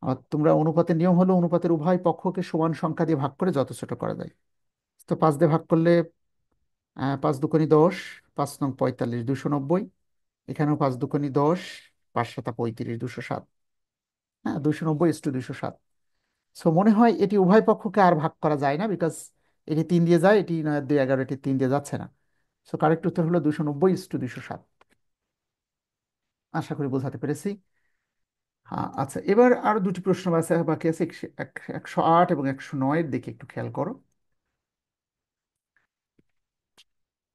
আর তোমরা অনুপাতের নিয়ম হলো অনুপাতের উভয় পক্ষকে সমান সংখ্যা দিয়ে ভাগ করে যত ছোট করা যায়। তো 5 দিয়ে ভাগ করলে 5 × 2 = 10, 5 × 9 = 45, 290। এখানেও 5 × 2 = 10, 5 × 7 = 35, 207। হ্যাঁ, 290:207। সো মনে হয় এটি উভয় পক্ষকে আর ভাগ করা যায় না, বিকজ এটি 3 দিয়ে যায়, এটি 9 2 11, এটি 3 দিয়ে যাচ্ছে না। সো কারেক্ট উত্তর হলো 290:207। আশা করি বোঝাতে পেরেছি। হ্যাঁ, আচ্ছা, এবার আরো দুটি প্রশ্ন আছে বাকি আছে, 108 এবং 109-এর দিকে একটু খেয়াল করো।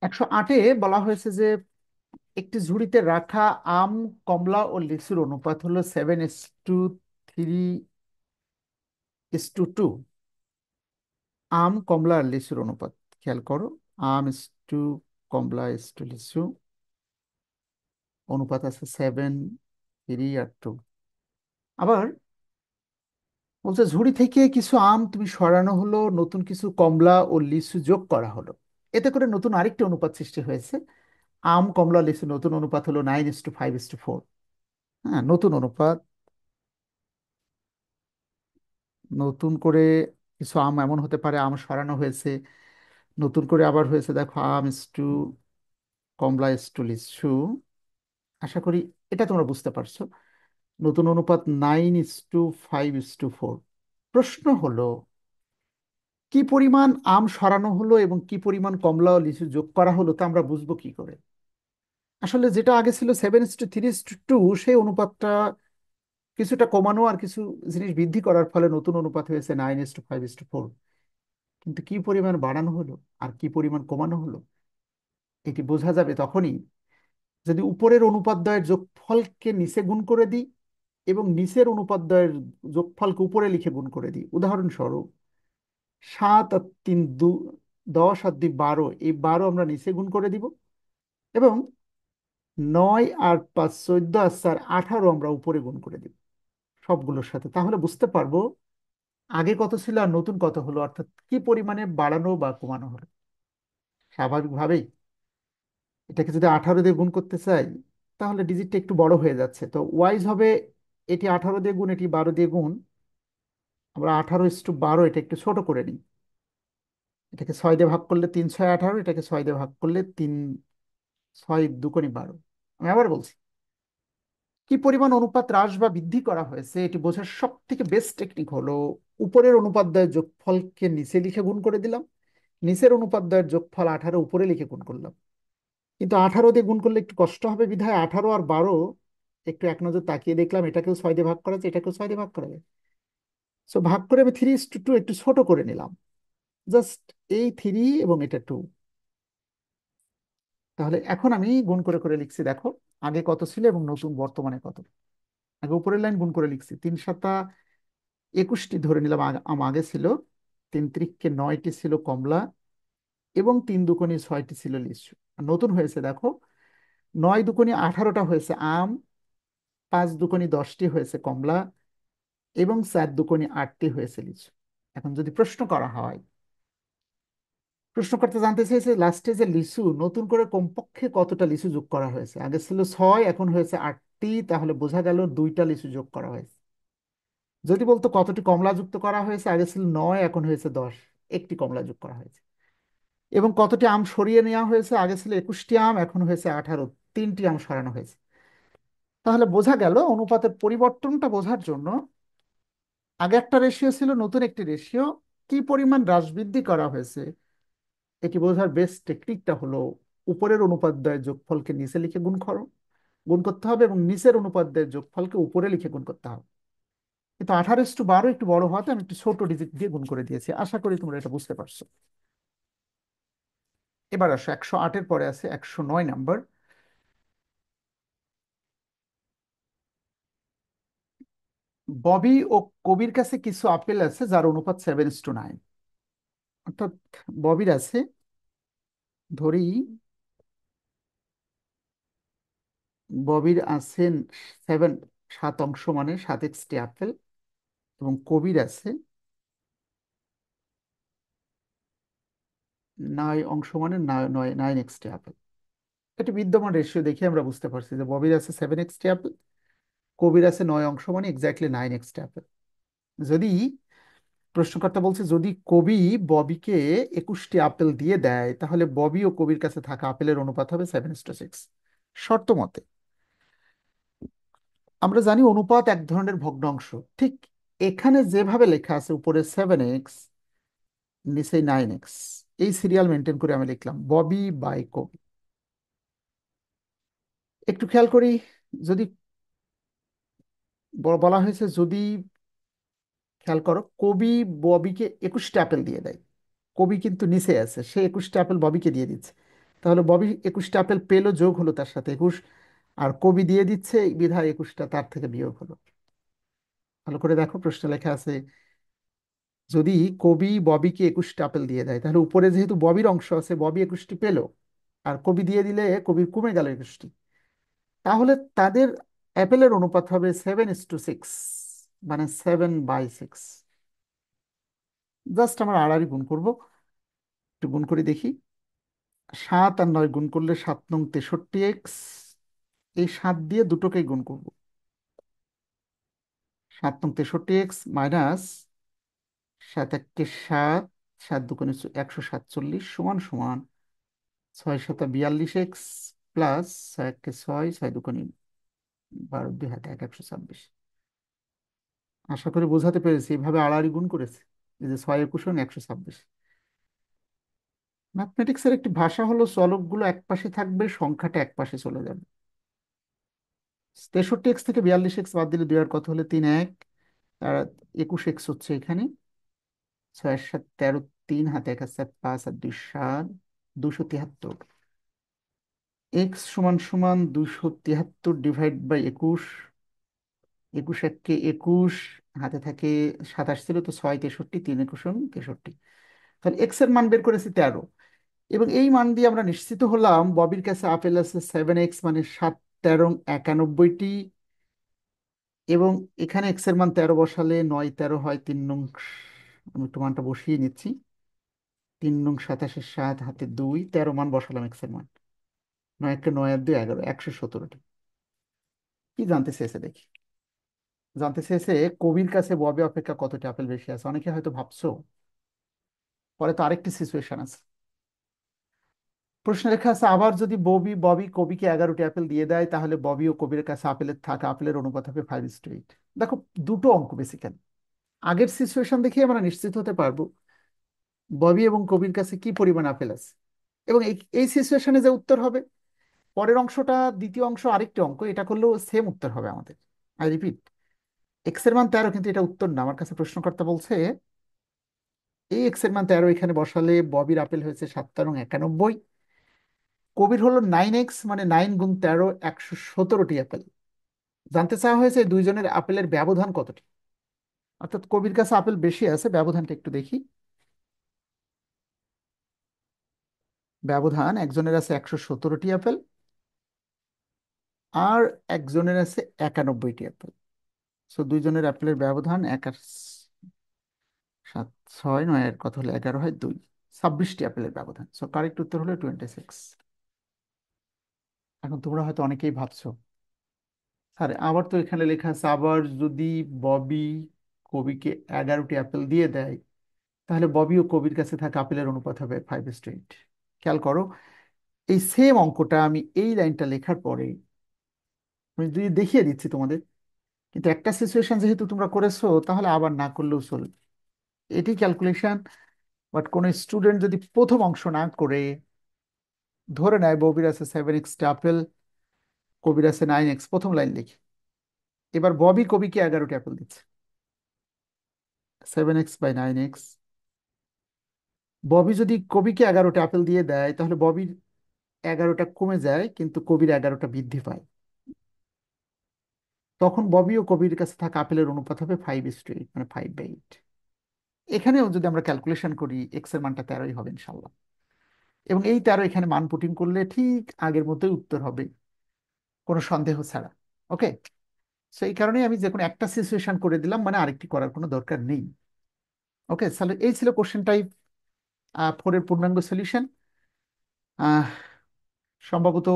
108-এ বলা হয়েছে যে একটি ঝুড়িতে রাখা আম, কমলা ও লিচুর অনুপাত হলো 7:3:2। আম, কমলা আর লিচুর অনুপাত খেয়াল করো। আম: কমলা: লিচু, অনুপাত আছে 7:3:2। আবার বলছে ঝুড়ি থেকে কিছু আম তুমি সরানো হলো, নতুন কিছু কমলা ও লিচু যোগ করা হলো, এতে করে নতুন আরেকটি অনুপাত সৃষ্টি হয়েছে। আম, কমলা, লিচু নতুন অনুপাত হলো 9:5:4। হ্যাঁ, নতুন অনুপাত। নতুন করে কিছু আম এমন হতে পারে আম সরানো হয়েছে, নতুন করে আবার হয়েছে, দেখো, আম: কমলা: লিচু। আশা করি এটা তোমরা বুঝতে পারছো। নতুন অনুপাত 9:5:4। প্রশ্ন হলো কি পরিমাণ আম সরানো হলো এবং কি পরিমাণ কমলা ও লিচু যোগ করা হলো, তা আমরা বুঝবো কি করে? আসলে যেটা আগে ছিল 7:3:2, সেই অনুপাতটা কিছুটা কমানো আর কিছু জিনিস বৃদ্ধি করার ফলে নতুন অনুপাত হয়েছে 9:5:4। কিন্তু কি পরিমাণ বাড়ানো হলো আর কি পরিমাণ কমানো হলো, এটি বোঝা যাবে তখনই যদি উপরের অনুপাদ্বয়ের যোগফলকে নিচে গুণ করে দিই এবং নিচের অনুপাদ্বয়ের যোগফলকে উপরে লিখে গুণ করে দিই। উদাহরণস্বরূপ, 7 আর 3 10 আর 2 12, এই 12 আমরা নিচে গুণ করে দিব, এবং 9 আর 5 14 আর 4 18 আমরা উপরে গুণ করে দিব সবগুলোর সাথে। তাহলে বুঝতে পারবো আগে কত ছিল আর নতুন কত হলো, অর্থাৎ কি পরিমাণে বাড়ানো বা কমানো হলো। স্বাভাবিকভাবেই এটাকে যদি 18 দিয়ে গুণ করতে চাই, তাহলে ডিজিটটা একটু বড় হয়ে যাচ্ছে, তো ওয়াইজ হবে এটি 18 দিয়ে গুণ, এটি 12 দিয়ে গুণ। আমরা 18:12 এটা একটু ছোট করে নিই। এটাকে 6 দিয়ে ভাগ করলে 3 6 18, এটাকে 6 দিয়ে ভাগ করলে 3 6 2 × 12। আমি আবার বলছি, কি পরিমাণ অনুপাত হ্রাস বা বৃদ্ধি করা হয়েছে এটি বোঝার সব থেকে বেস্ট টেকনিক হলো উপরের অনুপাদ্বয়ের যোগফলকে নিচে লিখে গুণ করে দিলাম, নিচের অনুপাদ্বয়ের যোগফল 18 উপরে লিখে গুণ করলাম। কিন্তু 18 দিয়ে গুণ করলে একটু কষ্ট হবে, বিধায় 18 আর 12 একটু এক নজর তাকিয়ে দেখলাম, এটাকেও 6 দিয়ে ভাগ করা যায়, এটাকেও 6 দিয়ে ভাগ করা যায়। সো ভাগ করে আমি 3:2 একটু ছোট করে নিলাম, জাস্ট এই 3 এবং এটা 2। তাহলে এখন আমি গুণ করে করে লিখছি, দেখো আগে কত ছিল এবং নতুন বর্তমানে কত। আগে উপরের লাইন গুণ করে লিখছি, 3 7 21টি ধরে নিলাম আগে ছিল, 3 3 9টি ছিল কমলা, এবং 3 2 6টি ছিল লিচু। আর নতুন হয়েছে, দেখো, 9 2 18টা হয়েছে আম, 5 2 10টি হয়েছে কমলা, এবং 4 2 8টি হয়েছে লিচু। এখন যদি প্রশ্ন করা হয় প্রশ্ন করতে জানতে চাইছে লাস্টে যে লিচু নতুন করে কমপক্ষে কতটা লিচু যোগ করা হয়েছে। আগে ছিল 6, এখন হয়েছে 8টি, তাহলে বোঝা গেল 2টা লিচু যোগ করা হয়েছে। যদি বলতো কতটি কমলা যুক্ত করা হয়েছে, আগে ছিল 9, এখন হয়েছে 10, একটি কমলা যোগ করা হয়েছে। এবং কতটি আম সরিয়ে নেওয়া হয়েছে, আগে ছিল 21টি আম, এখন হয়েছে 18, 3টি আম সরানো হয়েছে। তাহলে বোঝা গেল অনুপাতের পরিবর্তনটা বোঝার জন্য আগে একটা রেশিও ছিল, নতুন একটি রেশিও, কি পরিমাণ হ্রাস বৃদ্ধি করা হয়েছে এটি বোঝার বেস্ট টেকনিকটা হলো উপরের অনুপাদ্যের যোগফলকে নিচে লিখে গুণ করতে হবে, এবং নিচের অনুপাদ্যের যোগফলকে উপরে লিখে গুণ করতে হবে। কিন্তু 18:12 একটু বড় হওয়াতে আমি একটু ছোট ডিজিট দিয়ে গুণ করে দিয়েছি। আশা করি তোমরা এটা বুঝতে পারছো। এবার আসো 108-এর পরে আছে 109 নাম্বার। ববি ও কবির কাছে কিছু আপেল আছে যার অনুপাত 7:9। অর্থাৎ ববির আছে, ধরি ববির আছে 7 অংশ মানে 7x আপেল, এবং কবির আছে 9 অংশ মানে 9x আপেল। এটা বিদ্যমান রেশিও দেখে আমরা বুঝতে পারছি যে ববির আছে 7x আপেল, কবির আছে 9 অংশ মানে এক্স্যাক্টলি 9x আপেল। যদি প্রশ্নকর্তা বলছে যদি কবি ববিকে 21টি আপেল দিয়ে দেয়, তাহলে ববি ও কবির কাছে থাকা আপেলের অনুপাত হবে 7:6 শর্ত মতে। আমরা জানি অনুপাত এক ধরনের ভগ্নাংশ। ঠিক এখানে যেভাবে লেখা আছে উপরে 7x, নিচে 9x, এই সিরিয়াল মেনটেন করে আমি লিখলাম ববি বাই কবি। একটু খেয়াল করি, যদি বলা হয়েছে যদি, খেয়াল করো, কবি ববিকে 21টা আপেল দিয়ে দেয়, কবি কিন্তু নিচে আছে, সে 21টা আপেল ববিকে দিয়ে দিচ্ছে, তাহলে ববি 21টা আপেল পেলো, যোগ হলো তার সাথে 21, আর কবি দিয়ে দিচ্ছে বিধায় 21টা তার থেকে বিয়োগ হলো। ভালো করে দেখো প্রশ্নে লেখা আছে যদি কবি ববিকে 21টা আপেল দিয়ে দেয়, তাহলে উপরে যেহেতু ববির অংশ আছে, ববি 21টি পেলো, আর কবি দিয়ে দিলে কবির কমে গেল 21টি, তাহলে তাদের অ্যাপেলের অনুপাত হবে 7:6, মানে 7/6। জাস্ট আমরা আড়াআড়ি গুণ করব, একটু গুণ করে দেখি। 7 আর 9 গুণ করলে 7 নং 63x, এই 7 দিয়ে দুটোকেই গুণ করব। 7 নং 63x মাইনাস 7 × 1 = 7, 7 × 2 = 147 সমান সমান 6 × 7 = 42x প্লাস 6 × 1 = 6, 6 × 2 = 12, 2 হাতে 126। আশা করি বোঝাতে পেরেছি, এইভাবে আড়াআড়ি গুণ করেছে, এই যে 6 × 21 = 126। ম্যাথমেটিক্সের একটি ভাষা হলো চলকগুলো একপাশে থাকবে, সংখ্যাটা একপাশে চলে যাবে। 63x থেকে 42x বাদ দিলে 2 আর কত হলে 3 1, আর 21x হচ্ছে এখানে, 6 × 7 = 13, 3 হাতে 1 × 5 আর 2 = 7, 273। এক্স সমান সমান 273 ÷ 21, 21 × 1 = 21, হাতে থাকে 27 ছিল তো 6 63, 3 21 63, তাহলে এক্স এর মান বের করেছি 13। এবং এই মান দিয়ে আমরা নিশ্চিত হলাম ববির কাছে আপেল আছে 7x মানে 7 13 91টি, এবং এখানে এক্স এর মান 13 বসালে 9 13 হয় 3 নং, আমি একটু মানটা বসিয়ে নিচ্ছি, 3 নং 27 7 হাতে 2, 13 মান বসালাম এক্স এর মান, 9 × 9 আর 2 11, 117টি। কি জানতে চেয়েছে দেখি। জানতে চেয়েছে কবির কাছে ববি অপেক্ষা কতটি আপেল বেশি আছে। অনেকে হয়তো ভাবছো পরে তো আরেকটি সিচুয়েশন আছে। প্রশ্ন লেখা আছে আবার যদি ববি কবিকে 11টি আপেল দিয়ে দেয়, তাহলে ববি ও কবির কাছে আপেলের অনুপাত হবে 5:8। দেখো, দুটো অঙ্ক বেসিক্যালি। আগের সিচুয়েশন দেখে আমরা নিশ্চিত হতে পারবো ববি এবং কবির কাছে কি পরিমাণ আপেল আছে, এবং এই এই সিচুয়েশনে যে উত্তর হবে, পরের অংশটা দ্বিতীয় অংশ আরেকটি অঙ্ক, এটা করলেও সেম উত্তর হবে আমাদের। আই রিপিট, এক্স এর মান 13, কিন্তু এটা উত্তর না। আমার কাছে প্রশ্নকর্তা বলছে এই এক্স এর মান 13 এখানে বসালে ববির আপেল হয়েছে 7 × 91, কবির হলো 9x মানে 9 × 13, 117টি আপেল। জানতে চাওয়া হয়েছে এই দুইজনের আপেলের ব্যবধান কতটি। অর্থাৎ কবির কাছে আপেল বেশি আছে, ব্যবধানটা একটু দেখি। ব্যবধান, একজনের আছে 117টি আপেল, আর একজনের আছে 91টি আপেল। সো দুইজনের আপেলের ব্যবধান 1 আর 7 6 9 এর কত হলো 11 হয় 2, 26টি অ্যাপেলের ব্যবধান। সো কারেক্ট উত্তর হলো 26। এখন তোমরা হয়তো অনেকেই ভাবছো, স্যার আবার তো এখানে লেখা আছে, আবার যদি ববি কবিকে 11টি অ্যাপেল দিয়ে দেয়, তাহলে ববি ও কবির কাছে থাকা আপেলের অনুপাত হবে 5:8। খেয়াল করো, এই সেম অঙ্কটা আমি এই লাইনটা লেখার পরে আমি যদি দেখিয়ে দিচ্ছি তোমাদের, কিন্তু একটা সিচুয়েশন যেহেতু তোমরা করেছো, তাহলে আবার না করলেও চলবে। এটি ক্যালকুলেশন। বাট কোনো স্টুডেন্ট যদি প্রথম অংশ না করে ধরে নেয় ববির আছে 7x আপেল, কবির আছে 9x, প্রথম লাইন লিখি, এবার ববি কবিকে 11টি অ্যাপেল দিচ্ছে, 7x/9x। ববি যদি কবিকে 11টা আপেল দিয়ে দেয়, তাহলে ববির 11টা কমে যায় কিন্তু কবির 11টা বৃদ্ধি পায়। তখন ববি ও কবির কাছে থাকা আপেলের অনুপাত হবে 5:8, মানে 5/8। এখানেও যদি আমরা ক্যালকুলেশন করি, এক্স এর মানটা 13ই হবে ইনশাল্লাহ। এবং এই 13 এখানে মান পুটিং করলে ঠিক আগের মতোই উত্তর হবে, কোনো সন্দেহ ছাড়া। ওকে। সেই কারণেই আমি যে কোনো একটা সিচুয়েশন করে দিলাম, মানে আরেকটি করার কোনো দরকার নেই। ওকে, তাহলে এই ছিল কোশ্চেন টাইপ 4-এর পূর্ণাঙ্গ সলিউশন। সম্ভবত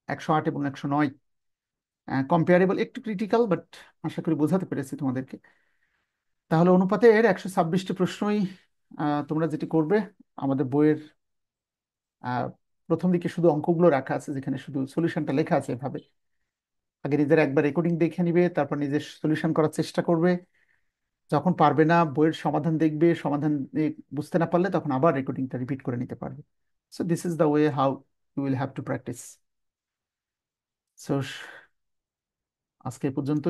108 এবং 109 কম্পেয়ারেবল, একটু ক্রিটিক্যাল, বাট আশা করি বোঝাতে পেরেছি তোমাদেরকে। তাহলে অনুপাতের 126টি প্রশ্নই তোমরা যেটি করবে, আমাদের বইয়ের আহ, প্রথম দিকে শুধু অঙ্কগুলো রাখা আছে, যেখানে শুধু সলিউশনটা লেখা আছে এভাবে। আগে নিজের একবার রেকর্ডিং দেখে নিবে, তারপর নিজের সলিউশন করার চেষ্টা করবে। যখন পারবে না, বইয়ের সমাধান দেখবে, সমাধান বুঝতে না পারলে তখন আবার রেকর্ডিংটা রিপিট করে নিতে পারবে। So this is the way how you will have to practise. So আজকে এ পর্যন্ত।